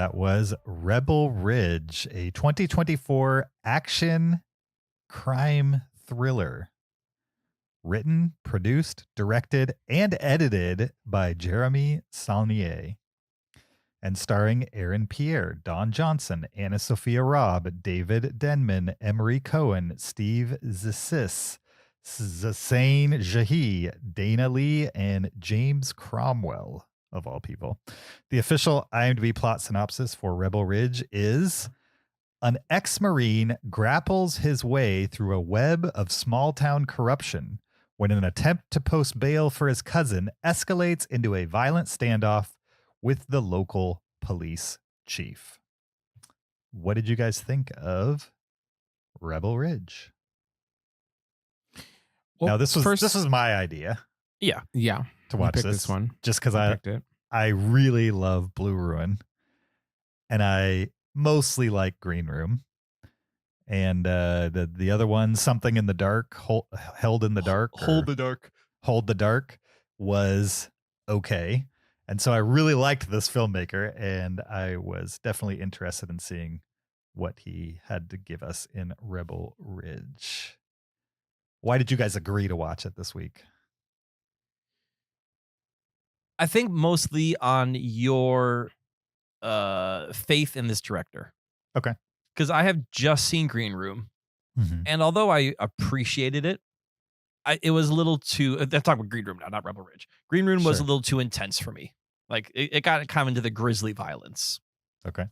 That was Rebel Ridge, a 2024 action crime thriller. Written, produced, directed, and edited by Jeremy Saulnier. And starring Aaron Pierre, Don Johnson, Anna Sophia Robb, David Denman, Emery Cohen, Steve Zissis, Zasain Jahi, Dana Lee, and James Cromwell, of all people. The official IMDb plot synopsis for Rebel Ridge is: an ex-Marine grapples his way through a web of small-town corruption when an attempt to post bail for his cousin escalates into a violent standoff with the local police chief. What did you guys think of Rebel Ridge? Well, now, this was my idea. Yeah. To watch this one just because I really love Blue Ruin, and I mostly like Green Room, and the other one, Something in the Dark, Held in the Dark, Hold the Dark, was okay. And so I really liked this filmmaker, and I was definitely interested in seeing what he had to give us in Rebel Ridge. Why did you guys agree to watch it this week? I think mostly on your faith in this director. Okay. Because I have just seen Green Room, Mm-hmm. and although I appreciated it, it was a little too. I'm talking about Green Room now, not Rebel Ridge. Green Room was a little too intense for me. Like it got kind of into the grisly violence. Okay.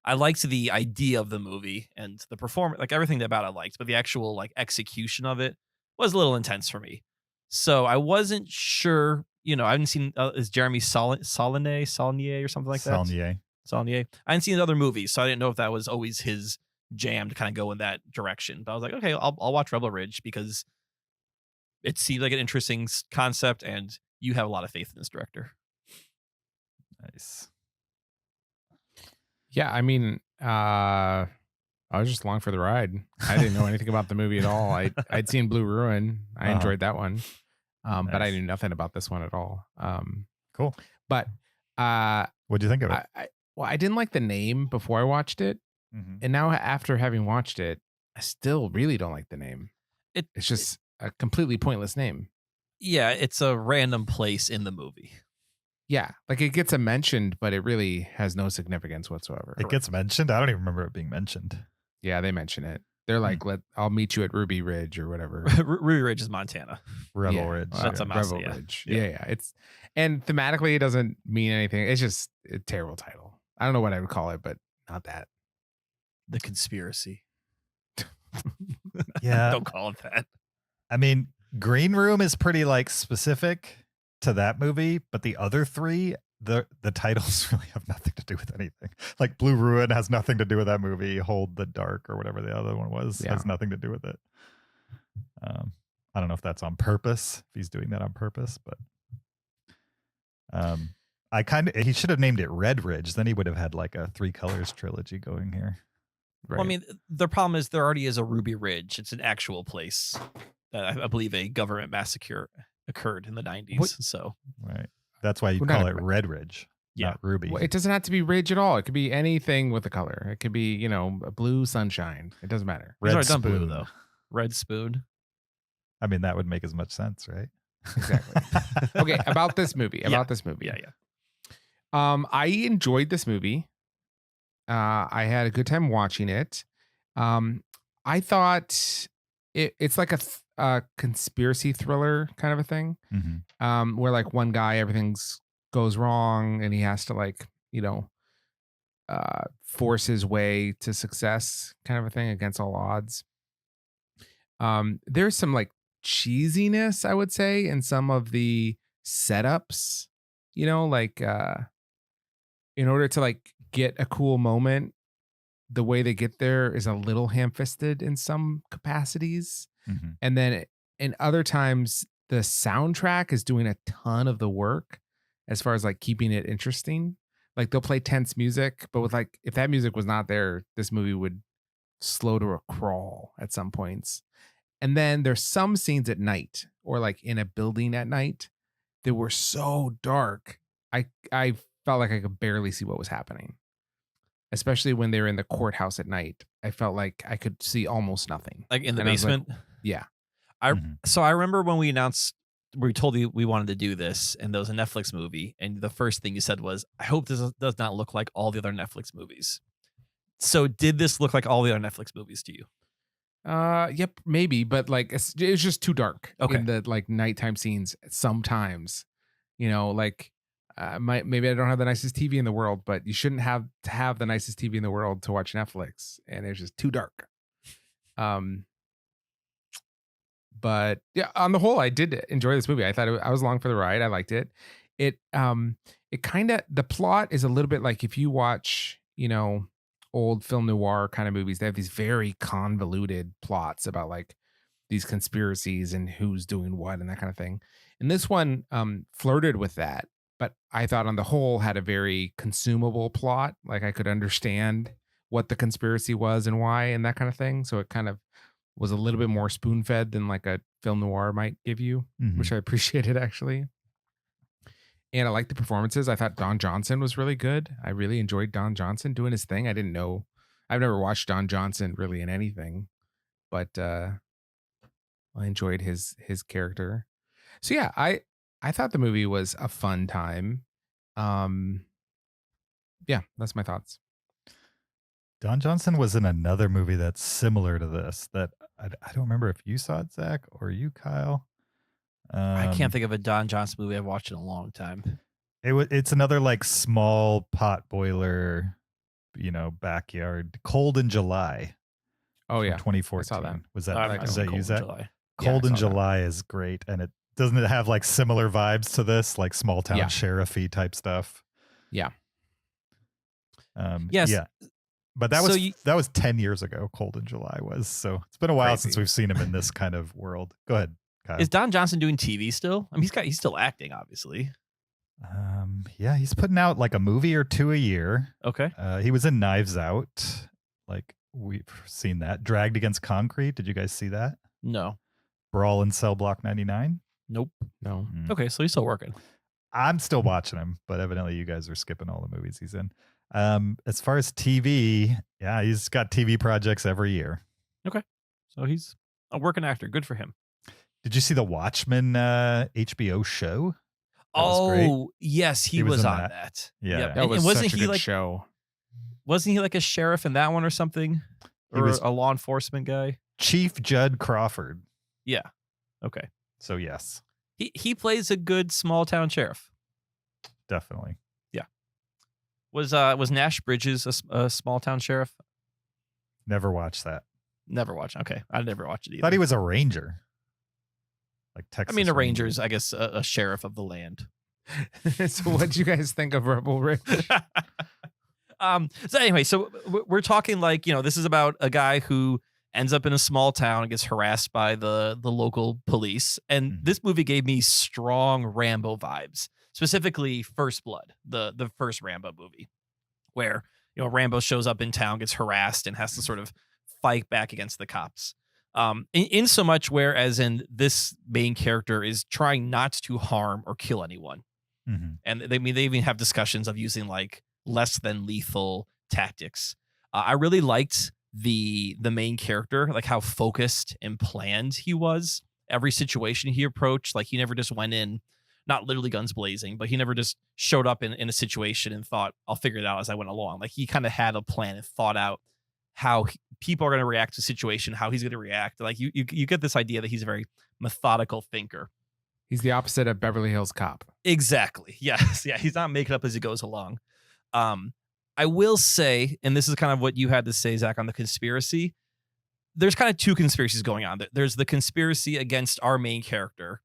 I liked the idea of the movie and the performance, like everything about it I liked, but the actual like execution of it was a little intense for me. So I wasn't sure. I haven't seen is Jeremy Saulnier or something like that. Saulnier. I hadn't seen his other movies, so I didn't know if that was always his jam to kind of go in that direction. But I was like, okay, I'll watch Rebel Ridge because it seemed like an interesting concept, and you have a lot of faith in this director. Nice. Yeah, I mean, I was just along for the ride. I didn't know anything about the movie at all. I'd seen Blue Ruin. I enjoyed that one. Nice. But I knew nothing about this one at all. Cool. But what'd you think of it? I didn't like the name before I watched it. Mm-hmm. And now after having watched it, I still really don't like the name. It's just a completely pointless name. Yeah, it's a random place in the movie. Yeah, like it gets mentioned, but it really has no significance whatsoever. It gets mentioned? I don't even remember it being mentioned. Yeah, they mention it. They're like, I'll meet you at Ruby Ridge or whatever. Ruby Ridge is Montana. Rebel Ridge. That's a mouse. Rebel Ridge. Yeah. And thematically, it doesn't mean anything. It's just a terrible title. I don't know what I would call it, but not that. The Conspiracy. Yeah. Don't call it that. I mean, Green Room is pretty like specific to that movie, but the other three, the titles really have nothing to do with anything. Like Blue Ruin has nothing to do with that movie. Hold the Dark or whatever the other one was has nothing to do with it. I don't know if that's on purpose, if he's doing that on purpose, but he should have named it Red Ridge. Then he would have had like a Three Colors trilogy going here. Right. Well, I mean, the problem is there already is a Ruby Ridge. It's an actual place. I believe a government massacre occurred in the 90s. So right. That's why you call it Red Ridge, not Ruby. Well, it doesn't have to be ridge at all. It could be anything with a color. It could be, a blue sunshine. It doesn't matter. Red Spoon. Blue, though. Red Spoon. I mean, that would make as much sense, right? Exactly. Okay, about this movie. Yeah. I enjoyed this movie. I had a good time watching it. I thought it's like a conspiracy thriller kind of a thing, where like one guy, everything's goes wrong and he has to like, force his way to success kind of a thing against all odds. There's some like cheesiness, I would say, in some of the setups, like in order to like get a cool moment, the way they get there is a little ham-fisted in some capacities. And then in other times, the soundtrack is doing a ton of the work as far as like keeping it interesting. Like they'll play tense music, but with like, if that music was not there, this movie would slow to a crawl at some points. And then there's some scenes at night or like in a building at night that were so dark. I felt like I could barely see what was happening. especially when they were in the courthouse at night. I felt like I could see almost nothing. Like in the And I was like, basement. yeah. So I remember when we announced, we told you we wanted to do this, and there was a Netflix movie, and the first thing you said was, "I hope this does not look like all the other Netflix movies." So did this look like all the other Netflix movies to you? Yep, maybe, but like it's just too dark Okay. in the like nighttime scenes sometimes. Like maybe I don't have the nicest TV in the world, but you shouldn't have to have the nicest TV in the world to watch Netflix, and it's just too dark. But yeah, on the whole, I did enjoy this movie. I thought I was along for the ride. I liked it. It kind of, the plot is a little bit like if you watch, old film noir kind of movies, they have these very convoluted plots about like these conspiracies and who's doing what and that kind of thing. And this one flirted with that, but I thought on the whole had a very consumable plot. Like I could understand what the conspiracy was and why and that kind of thing. So it kind of was a little bit more spoon-fed than like a film noir might give you, which I appreciated actually. And I liked the performances. I thought Don Johnson was really good. I really enjoyed Don Johnson doing his thing. I didn't know, I've never watched Don Johnson really in anything, but I enjoyed his character. So yeah, I thought the movie was a fun time. Yeah, that's my thoughts. Don Johnson was in another movie that's similar to this that I don't remember if you saw it, Zach, or you, Kyle. I can't think of a Don Johnson movie I've watched in a long time. It's another like small pot boiler, backyard. Cold in July. Oh yeah, 2014. I saw that. Was that you, Zach? July. Cold in July is great, and doesn't it have like similar vibes to this, like small town sheriff-y type stuff? Yeah. Yes. Yeah. But that was 10 years ago. Cold in July was, so it's been a while since we've seen him in this kind of world. Go ahead, Kyle. Is Don Johnson doing TV still? I mean, he's still acting, obviously. Yeah, he's putting out like a movie or two a year. Okay. He was in Knives Out. Like we've seen that. Dragged Against Concrete. Did you guys see that? No. Brawl in Cell Block 99. Nope. No. Okay, so he's still working. I'm still watching him, but evidently you guys are skipping all the movies he's in. As far as TV, yeah, he's got TV projects every year. Okay. So he's a working actor. Good for him. Did you see the Watchmen HBO show? Oh, yes, he was on that. Yeah. Yep. That was wasn't such a he good like show. Wasn't he like a sheriff in that one or something? He Or was a law enforcement guy? Chief Judd Crawford. Yeah. Okay. So yes, He plays a good small town sheriff. definitely. Was Nash Bridges a small town sheriff? Never watched that. Never watched. Okay, I never watched it either. Thought he was a ranger. Like Texas. I mean, a ranger is, I guess, a sheriff of the land. So what'd you guys think of Rebel Ridge? So anyway, so we're talking like, this is about a guy who ends up in a small town and gets harassed by the local police. And this movie gave me strong Rambo vibes, specifically First Blood, the first Rambo movie, where, Rambo shows up in town, gets harassed, and has to sort of fight back against the cops. In so much whereas in this main character is trying not to harm or kill anyone. And they even have discussions of using like less than lethal tactics. I really liked the main character, like how focused and planned he was. Every situation he approached, like he never just went in, not literally guns blazing, but he never just showed up in a situation and thought, I'll figure it out as I went along. Like he kind of had a plan and thought out how people are going to react to a situation, how he's going to react. Like you get this idea that he's a very methodical thinker. He's the opposite of Beverly Hills Cop. Exactly. Yes. Yeah. He's not making up as he goes along. I will say, and this is kind of what you had to say, Zach, on the conspiracy. There's kind of two conspiracies going on. There's the conspiracy against our main character,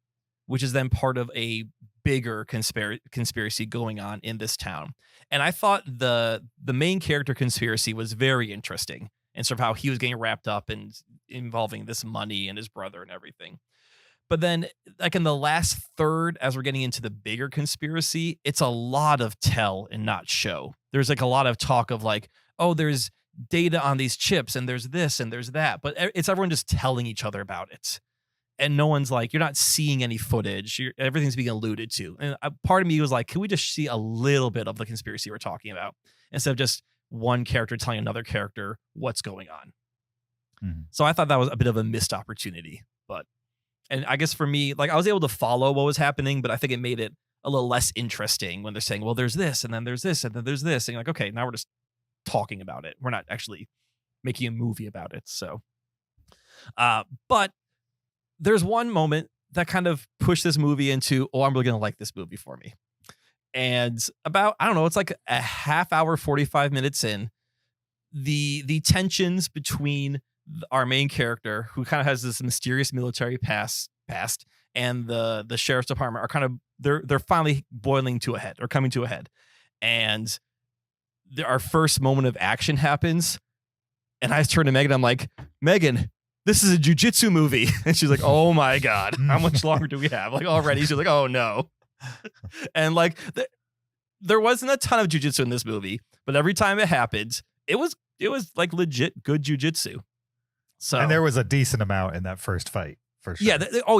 which is then part of a bigger conspiracy going on in this town. And I thought the main character conspiracy was very interesting, and sort of how he was getting wrapped up in involving this money and his brother and everything. But then, like in the last third, as we're getting into the bigger conspiracy, it's a lot of tell and not show. There's like a lot of talk of like, oh, there's data on these chips and there's this and there's that. But it's everyone just telling each other about it. And no one's like, you're not seeing any footage. Everything's being alluded to. And part of me was like, can we just see a little bit of the conspiracy we're talking about instead of just one character telling another character what's going on. Mhm. So I thought that was a bit of a missed opportunity. And I guess for me, like I was able to follow what was happening, but I think it made it a little less interesting when they're saying, well, there's this, and then there's this, and then there's this. And you're like, okay, now we're just talking about it. We're not actually making a movie about it. So, but there's one moment that kind of pushed this movie into, oh, I'm really going to like this movie for me. And about, I don't know, it's like a half hour, 45 minutes in, the tensions between our main character, who kind of has this mysterious military past, and the sheriff's department are kind of, they're finally boiling to a head, or coming to a head. And our first moment of action happens, and I turn to Megan, I'm like, Megan, this is a jujitsu movie. And she's like, oh my God, how much longer do we have? Like already? She's like, oh no. And like, there wasn't a ton of jujitsu in this movie, but every time it happened, it was like legit good jujitsu. So, and there was a decent amount in that first fight, for sure. Yeah.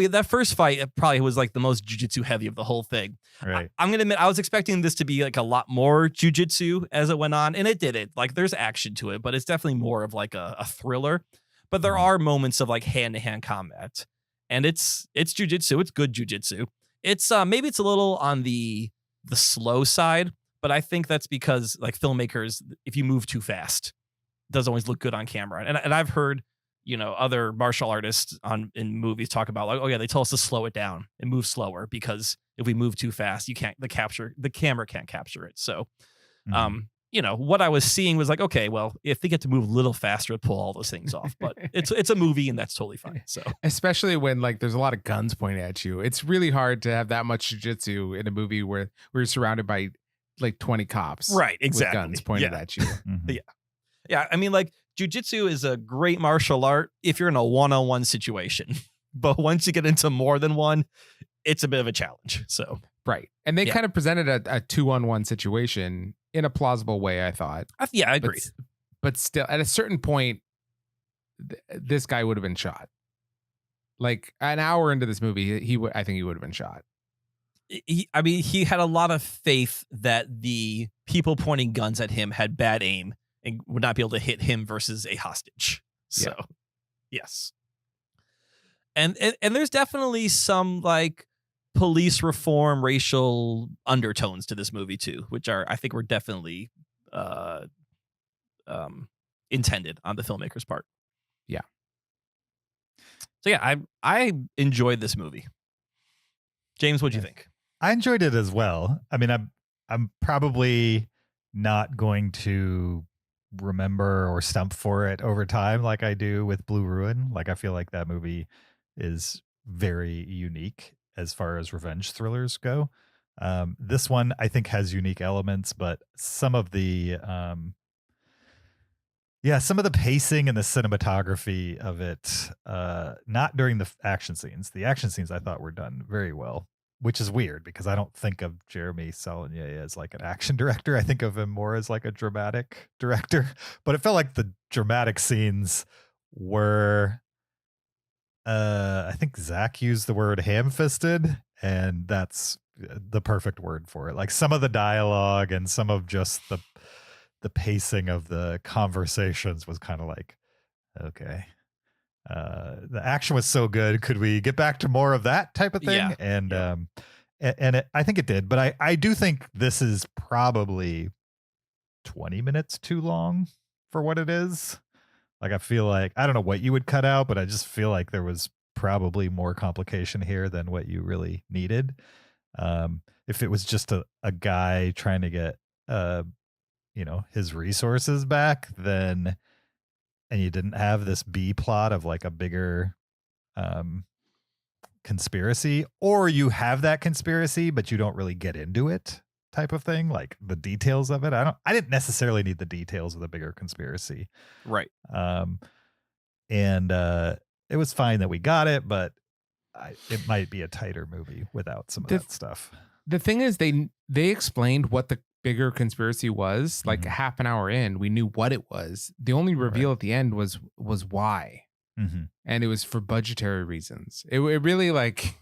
That first fight probably was like the most jujitsu heavy of the whole thing. Right. I'm going to admit, I was expecting this to be like a lot more jujitsu as it went on, and it didn't. Like there's action to it, but it's definitely more of like a thriller. But there are moments of like hand-to-hand combat, and it's jujitsu. It's good jujitsu. It's maybe it's a little on the slow side, but I think that's because like filmmakers, if you move too fast, it doesn't always look good on camera. And I've heard, other martial artists in movies talk about like, oh yeah, they tell us to slow it down and move slower, because if we move too fast, the camera can't capture it. So, what I was seeing was like, okay, well, if they get to move a little faster, it'll pull all those things off. But it's a movie, and that's totally fine. So, especially when like there's a lot of guns pointed at you, it's really hard to have that much jiu-jitsu in a movie where we're surrounded by like 20 cops, right? Exactly, with guns pointed at you. Mhm. Yeah. I mean, like jiu-jitsu is a great martial art if you're in a one-on-one situation, but once you get into more than one, it's a bit of a challenge. So, right, and they kind of presented a 2-on-1 situation in a plausible way, I thought. I agree. But still, at a certain point, this guy would have been shot. Like an hour into this movie, I think he would have been shot. He had a lot of faith that the people pointing guns at him had bad aim and would not be able to hit him versus a hostage. So, yes. And there's definitely some like police reform, racial undertones to this movie too, which I think were definitely intended on the filmmaker's part. Yeah. So yeah, I enjoyed this movie. James, what'd you think? I enjoyed it as well. I mean, I'm probably not going to remember or stump for it over time like I do with Blue Ruin. Like I feel like that movie is very unique as far as revenge thrillers go. This one I think has unique elements, but some of the pacing and the cinematography of it, not during the action scenes. The action scenes I thought were done very well, which is weird because I don't think of Jeremy Saulnier as like an action director. I think of him more as like a dramatic director, but it felt like the dramatic scenes were, I think Zach used the word ham-fisted, and that's the perfect word for it. Like some of the dialogue and some of just the pacing of the conversations was kind of like, okay, the action was so good. Could we get back to more of that type of thing? Yeah. And I think it did, but I do think this is probably 20 minutes too long for what it is. Like, I feel like, I don't know what you would cut out, but I just feel like there was probably more complication here than what you really needed. If it was just a guy trying to get, his resources back, then, and you didn't have this B plot of like a bigger conspiracy, or you have that conspiracy, but you don't really get into it type of thing, like the details of it. I didn't necessarily need the details of the bigger conspiracy. Right. And it was fine that we got it, but it might be a tighter movie without some of that stuff. The thing is, they explained what the bigger conspiracy was. Like half an hour in, we knew what it was. The only reveal at the end was why. And it was for budgetary reasons. It really like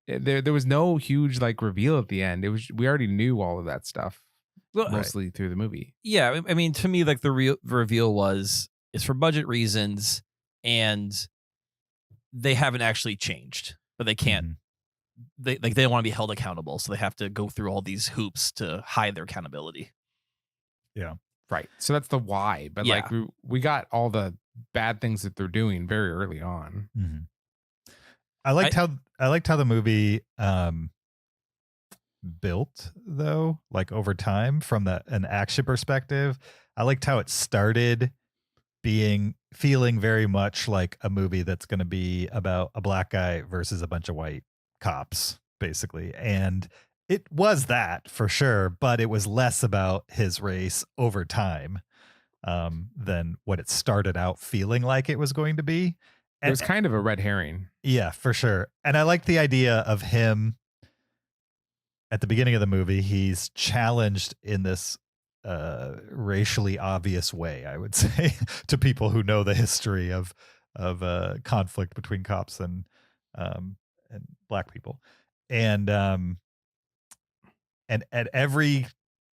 there was no huge like reveal at the end. We already knew all of that stuff. Well, mostly through the movie. yeah, I mean, to me, like the real reveal was it's for budget reasons, and they haven't actually changed, but they can't. Mhm. They don't want to be held accountable, so they have to go through all these hoops to hide their accountability. Yeah. Right. So that's the why. But Yeah. like we got all the bad things that they're doing very early on. Mhm. I liked how the movie built though, like over time from an action perspective. I liked how it started feeling very much like a movie that's going to be about a black guy versus a bunch of white cops, basically. And it was that for sure, but it was less about his race over time than what it started out feeling like it was going to be. It was kind of a red herring. Yeah, for sure. And I like the idea of him at the beginning of the movie. He's challenged in this racially obvious way, I would say, to people who know the history of conflict between cops and black people. And at every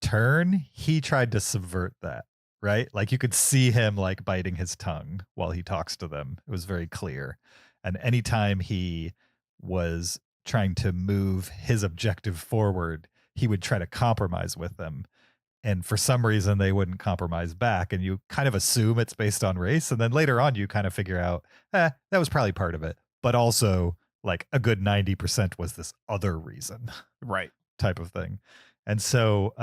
turn, he tried to subvert that, right? Like you could see him like biting his tongue while he talks to them. It was very clear. And anytime he was trying to move his objective forward, he would try to compromise with them. And for some reason, they wouldn't compromise back. And you kind of assume it's based on race. And then later on, you kind of figure out, that was probably part of it. But also, like a good 90% was this other reason. Right. Type of thing. And so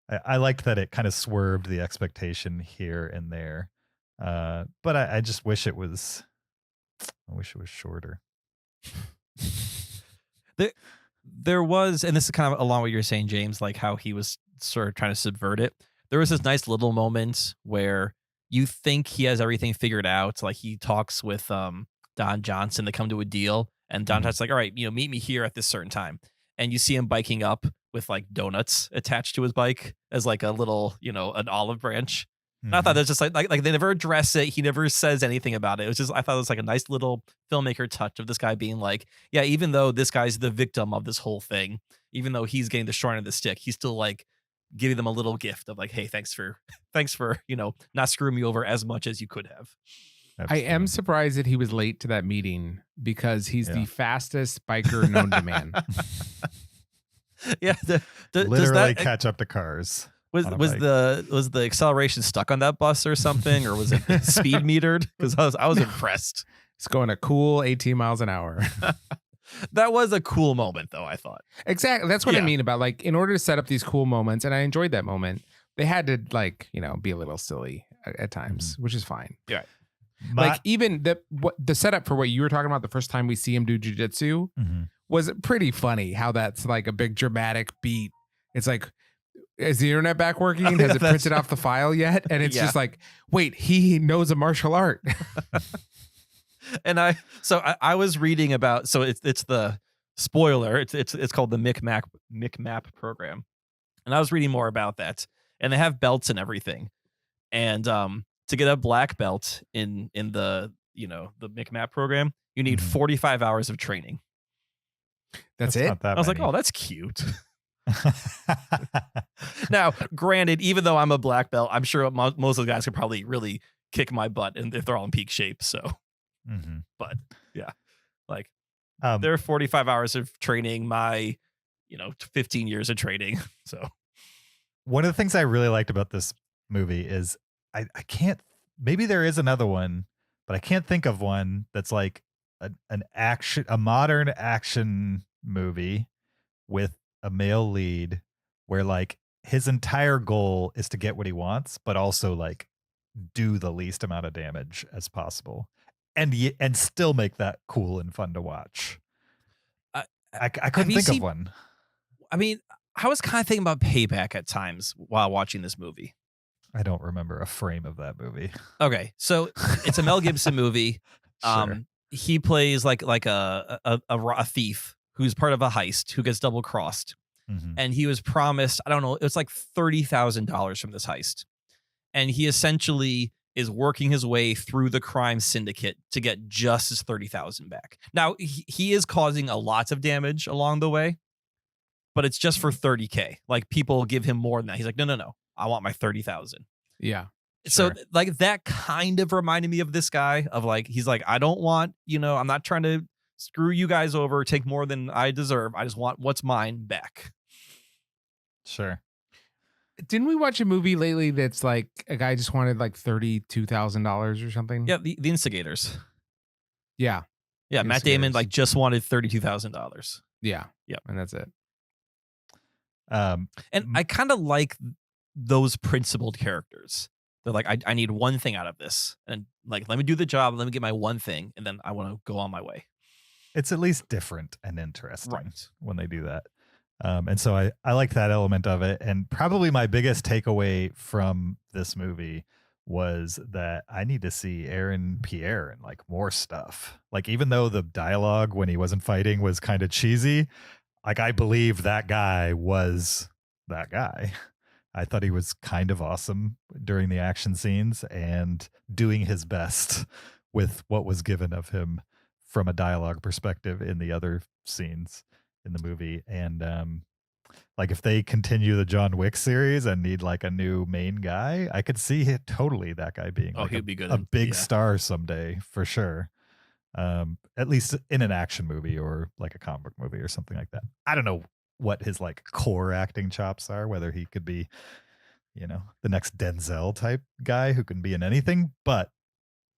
I liked that it kind of swerved the expectation here and there. But I just wish it was shorter. There was, and this is kind of along what you're saying, James, like how he was sort of trying to subvert it. There was this nice little moment where you think he has everything figured out. Like he talks with Don Johnson to come to a deal, and Don Johnson's like, all right, meet me here at this certain time. And you see him biking up with like donuts attached to his bike as like a little, an olive branch. And I thought that's just like they never address it. He never says anything about it. It was just, I thought it was like a nice little filmmaker touch of this guy being like, yeah, even though this guy's the victim of this whole thing, even though he's getting the short end of the stick, he's still like giving them a little gift of like, hey, thanks for, not screwing me over as much as you could have. Absolutely. I am surprised that he was late to that meeting because he's the fastest biker known to man. Yeah, literally catch up to cars. Was the acceleration stuck on that bus or something, or was it speed metered? Because I was impressed. It's going a cool 18 miles an hour. That was a cool moment, though, I thought. Exactly. That's what I mean about like, in order to set up these cool moments, and I enjoyed that moment, they had to like, be a little silly at times, which is fine. Yeah. Like even the setup for what you were talking about the first time we see him do jujitsu was pretty funny. How that's like a big dramatic beat. It's like, is the internet back working? Has it printed off the file yet? And it's just like, wait, he knows a martial art. And I was reading about, so it's the spoiler. It's called the MIC-MAP program, and I was reading more about that. And they have belts and everything, and to get a black belt in the the MIC-MAP program, you need 45 hours of training. That's it. Not that I was like, many. oh, that's cute. Now, granted, even though I'm a black belt, I'm sure most of the guys could probably really kick my butt, and if they're all in peak shape. So, but yeah, like there are 45 hours of training. My 15 years of training. So, one of the things I really liked about this movie is I can't. Maybe there is another one, but I can't think of one that's like a modern action movie with a male lead where like his entire goal is to get what he wants, but also like do the least amount of damage as possible and still make that cool and fun to watch. I couldn't think of one. I mean, I was kind of thinking about Payback at times while watching this movie. I don't remember a frame of that movie. Okay, so it's a Mel Gibson movie. Sure. He plays like a thief who's part of a heist who gets double crossed, and he was promised, I don't know, it was like $30,000 from this heist, and he essentially is working his way through the crime syndicate to get just his $30,000 back. Now he is causing a lot of damage along the way, but it's just for 30K. Like people give him more than that. He's like, no, I want my 30,000. Yeah. So Sure. like that kind of reminded me of this guy of like, he's like, I don't want, I'm not trying to screw you guys over, take more than I deserve. I just want what's mine back. Sure. Didn't we watch a movie lately that's like a guy just wanted like $32,000 or something? Yeah, the Instigators. Yeah. Yeah, Matt Damon Instigators. like just wanted $32,000. Yeah. Yep. And that's it. And I kind of like those principled characters. They're like, I need one thing out of this, and like, let me do the job, let me get my one thing, and then I want to go on my way. It's at least different and interesting Right. when they do that. And so I like that element of it. And probably my biggest takeaway from this movie was that I need to see Aaron Pierre and like more stuff. Like, even though the dialogue when he wasn't fighting was kind of cheesy, like I believe that guy was that guy. I thought he was kind of awesome during the action scenes and doing his best with what was given of him from a dialogue perspective in the other scenes in the movie. And like if they continue the John Wick series and need like a new main guy, I could see it totally that guy being like he'd be good. a big Yeah. star someday for sure. At least in an action movie or like a comic book movie or something like that. I don't know what his like core acting chops are, whether he could be, the next Denzel type guy who can be in anything, but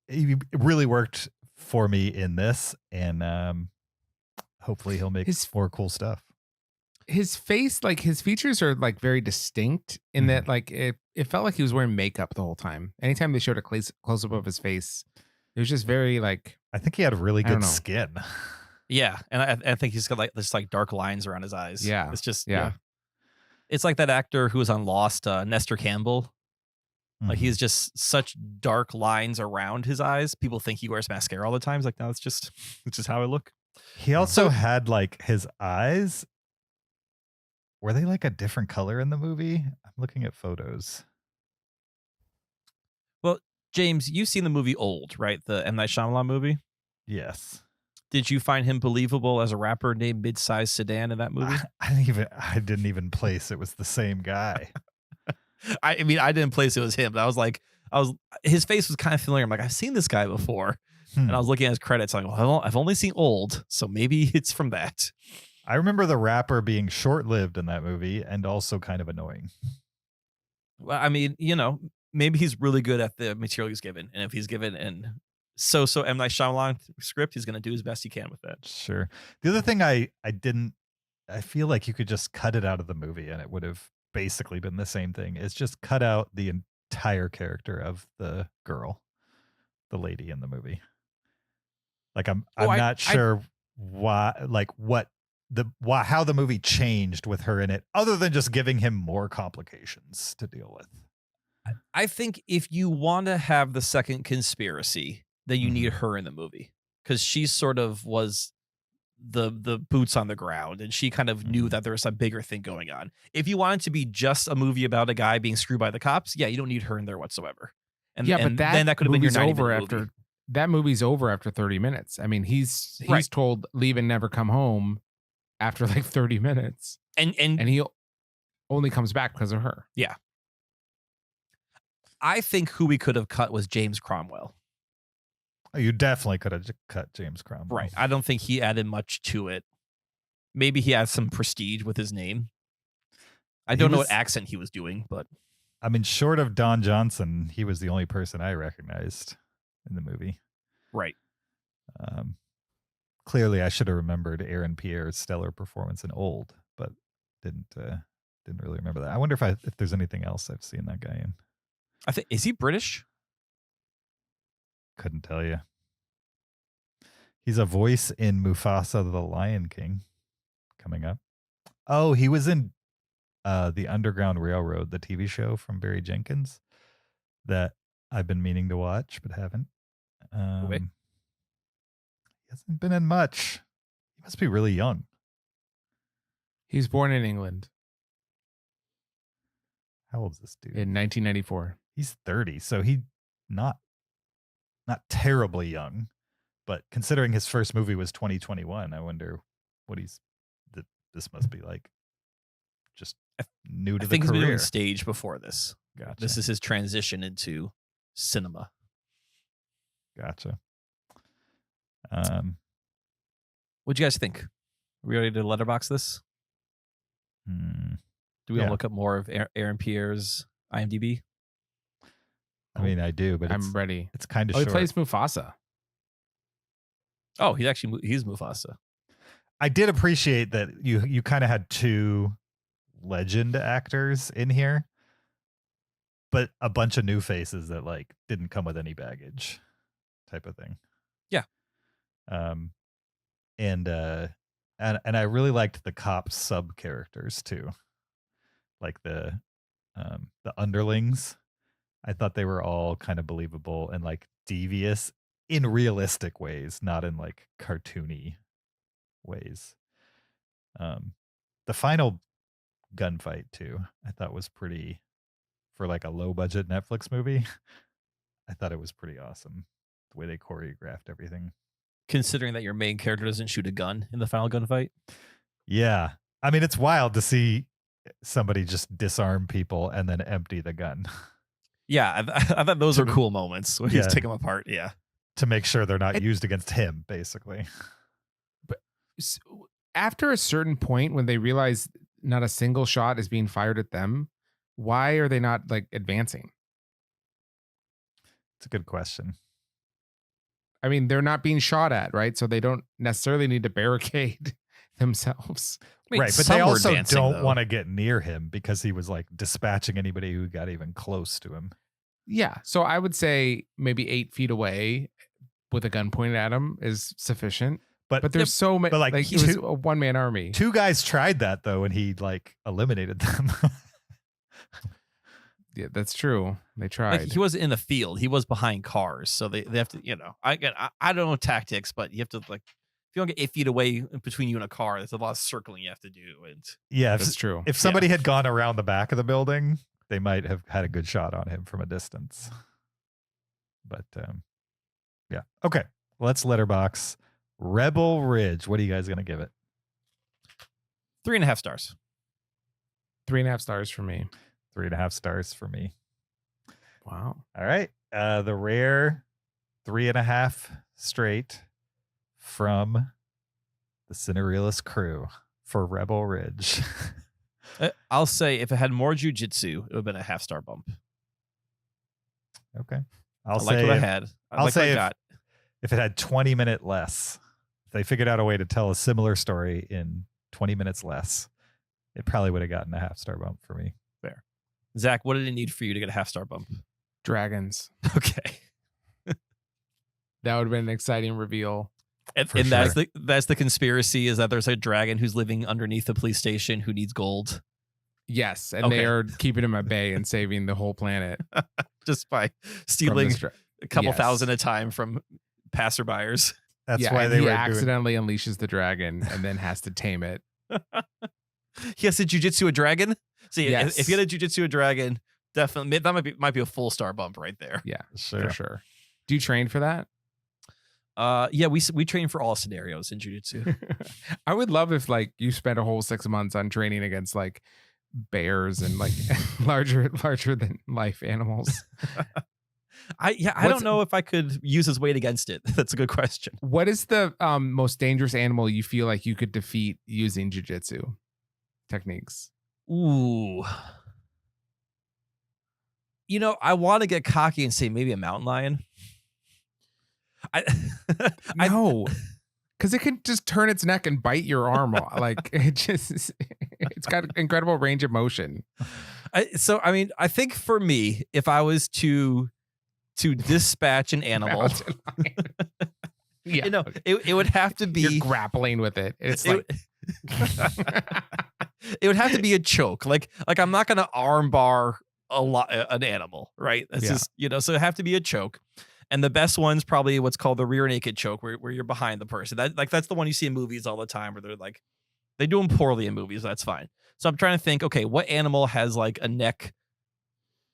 he really worked for me in this, and hopefully he'll make more cool stuff. His face, like his features are like very distinct in that like it felt like he was wearing makeup the whole time. Anytime they showed a close up of his face, it was just very like, I think he had really I don't good know. skin. Yeah, and I think he's got like this like dark lines around his eyes. Yeah. It's just Yeah. It's like that actor who was on Lost, Nestor Campbell. Like Mhm. he's just such dark lines around his eyes. People think he wears mascara all the time. It's like, no, it's just how I look. He also had like his eyes. Were they like a different color in the movie? I'm looking at photos. Well, James, you've seen the movie Old, right? The M. Night Shyamalan movie. Yes. Did you find him believable as a rapper named Midsize Sedan in that movie? I didn't even place it was the same guy. I mean, I didn't place it was him, but his face was kind of familiar. I'm like, I've seen this guy before. And I was looking at his credits. I'm like, well, I've only seen Old, so maybe it's from that. I remember the rapper being short-lived in that movie and also kind of annoying. Well, I mean, maybe he's really good at the material he's given. And if he's given an so M. Night Shyamalan script, he's going to do his best he can with that. Sure. The other thing I feel like you could just cut it out of the movie and it would have basically been the same thing. Is just cut out the entire character of the girl, the lady in the movie. Like I'm not sure why, like how the movie changed with her in it, other than just giving him more complications to deal with. I think if you want to have the second conspiracy, then you need her in the movie, because she sort of was the boots on the ground, and she kind of knew that there was a bigger thing going on. If you want it to be just a movie about a guy being screwed by the cops, yeah, you don't need her in there whatsoever. And but then that could have been your 90 over minute after movie. That movie's over after 30 minutes. I mean, he's Right. told leave and never come home after like 30 minutes. And he only comes back because of her. Yeah. I think who we could have cut was James Cromwell. You definitely could have cut James Cromwell. Right. I don't think he added much to it. Maybe he had some prestige with his name. I don't know what accent he was doing, but I mean, short of Don Johnson, he was the only person I recognized in the movie. Right. Clearly, I should have remembered Aaron Pierre's stellar performance in Old, but didn't really remember that. I wonder if there's anything else I've seen that guy in. I think, is he British? Couldn't tell you. He's a voice in Mufasa the Lion King coming up. Oh, he was in the Underground Railroad, the TV show from Barry Jenkins that I've been meaning to watch but haven't. He hasn't been in much. He must be really young. He's born in England How old is this dude? in 1994. He's 30, so he not terribly young, but considering his first movie was 2021, I wonder what this must be like. new to I the think he's been career. doing stage before this. Gotcha. This is his transition into cinema. Gotcha. What'd you guys think? Are we ready to letterbox this? Do we want to look up more of Aaron Pierre's IMDb? I mean, I do, but I'm ready. It's kind of he short. plays Mufasa. Oh, he's Mufasa. I did appreciate that you kind of had two legend actors in here, but a bunch of new faces that like didn't come with any baggage, type of thing. Yeah. And I really liked the cop sub characters too, like the underlings. I thought they were all kind of believable and like devious in realistic ways, not in like cartoony ways. The final gunfight too, I thought was pretty, for like a low budget Netflix movie. I thought it was pretty awesome the way they choreographed everything. Considering that your main character doesn't shoot a gun in the final gunfight. Yeah. I mean, it's wild to see somebody just disarm people and then empty the gun. Yeah, I thought those were cool moments when he's taking them apart. Yeah. To make sure they're not used against him, basically. But after a certain point, when they realize not a single shot is being fired at them, why are they not like advancing? It's a good question. I mean, they're not being shot at, right? So they don't necessarily need to barricade themselves. I mean, right, but they some were also dancing, don't want to get near him because he was like dispatching anybody who got even close to him. Yeah. So I would say maybe 8 feet away with a gun pointed at him is sufficient. But there's so many. but, like, it was a one-man army. Two guys tried that though, and he like eliminated them. Yeah, that's true. They tried. Like, he wasn't in the field. He was behind cars. So they have to, I don't know tactics, but you have to like, if you don't get 8 feet away between you and a car, there's a lot of circling you have to do. And yeah, that's true. If somebody had gone around the back of the building, they might have had a good shot on him from a distance. But yeah. Okay. Let's letterbox Rebel Ridge. What are you guys going to give it? 3.5 stars. 3.5 stars for me. 3.5 stars for me. Wow. All right. The rare 3.5 straight from the Cinereelists crew for Rebel Ridge. I'll say if it had more jujitsu, it would have been a 0.5 star bump. Okay. I like what I had. I'll say if it had 20 minutes less, if they figured out a way to tell a similar story in 20 minutes less, it probably would have gotten a 0.5 star bump for me. Fair. Zach, what did it need for you to get a 0.5 star bump? Dragons. Okay. That would have been an exciting reveal. And sure. that's the conspiracy, is that there's a dragon who's living underneath the police station who needs gold. Yes, and they are keeping him at bay and saving the whole planet just by stealing a couple thousand at a time from passerbyers. That's why they were accidentally unleashes the dragon and then has to tame it. He has to jujitsu a dragon. See, yes. if you had a jujitsu a dragon, definitely that might be a full star bump right there. Yeah, sure. For sure. Do you train for that? Yeah, we train for all scenarios in jiu-jitsu. I would love if like you spent a whole 6 months on training against like bears and like larger than life animals. I don't know if I could use his weight against it. That's a good question. What is the most dangerous animal you feel like you could defeat using jiu-jitsu techniques? Ooh. I want to get cocky and say maybe a mountain lion. No, because it can just turn its neck and bite your arm off. Like it's got incredible range of motion. I think for me, if I was to dispatch an animal, yeah, it would have to be you're grappling with it. It's like it would have to be a choke. Like I'm not gonna arm bar an animal, right? That's just so it have to be a choke. And the best one's probably what's called the rear naked choke, where you're behind the person. That's the one you see in movies all the time, where they're like, they do them poorly in movies. That's fine. So I'm trying to think, okay, what animal has like a neck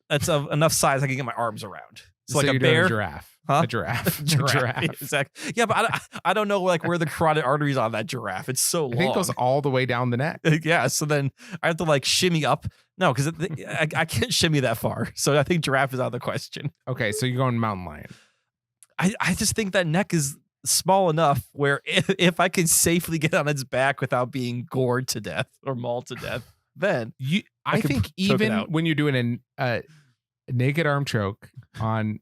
that's of enough size I can get my arms around? So like you're a doing bear, giraffe. Huh? A giraffe. Giraffe. Exactly. Yeah, but I don't know like where the carotid arteries on that giraffe. It's so long. I think it goes all the way down the neck. Yeah. So then I have to like shimmy up. No, because I can't shimmy that far. So I think giraffe is out of the question. Okay, so you're going mountain lion. I just think that neck is small enough where if I could safely get on its back without being gored to death or mauled to death, then I could think choke it even out. when you're doing a naked arm choke on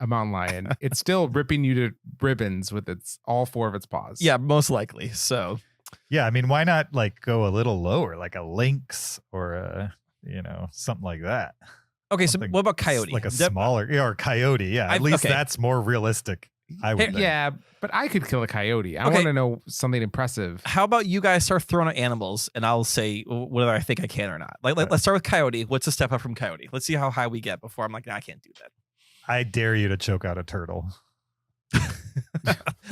a mountain lion, it's still ripping you to ribbons with all 4 of its paws. yeah, most likely. So Yeah, I mean, why not like go a little lower, like a lynx or a, something like that. okay, so Something what about coyote? Like a smaller, or coyote. Yeah, at least okay. that's more realistic. I would think. Yeah, but I could kill a coyote. I Okay. want to know something impressive. How about you guys start throwing out animals, and I'll say whether I think I can or not. Like let's start with coyote. What's a step up from coyote? Let's see how high we get before I'm like, nah, I can't do that. I dare you to choke out a turtle.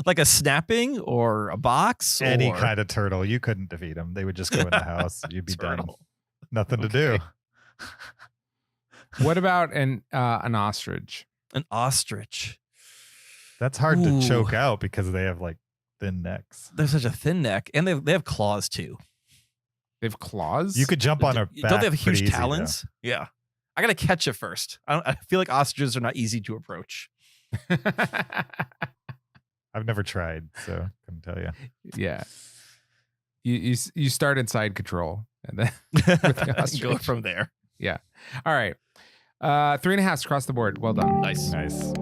Like a snapping or a box, Any or kind of turtle, you couldn't defeat them. They would just go in the house. You'd be done. turtle. Nothing to do. What about an ostrich? An ostrich. That's hard Ooh. to choke out because they have like thin necks. They're such a thin neck, and they have claws too. They have claws. You could jump on a back. Don't they have pretty huge easy, talons? Yeah, I gotta catch it first. I feel like ostriches are not easy to approach. though. I've never tried, so couldn't tell you. Yeah. You start inside control and then with the Go ostrich. from there. All right. 3.5 across the board. Well done. Nice. Nice.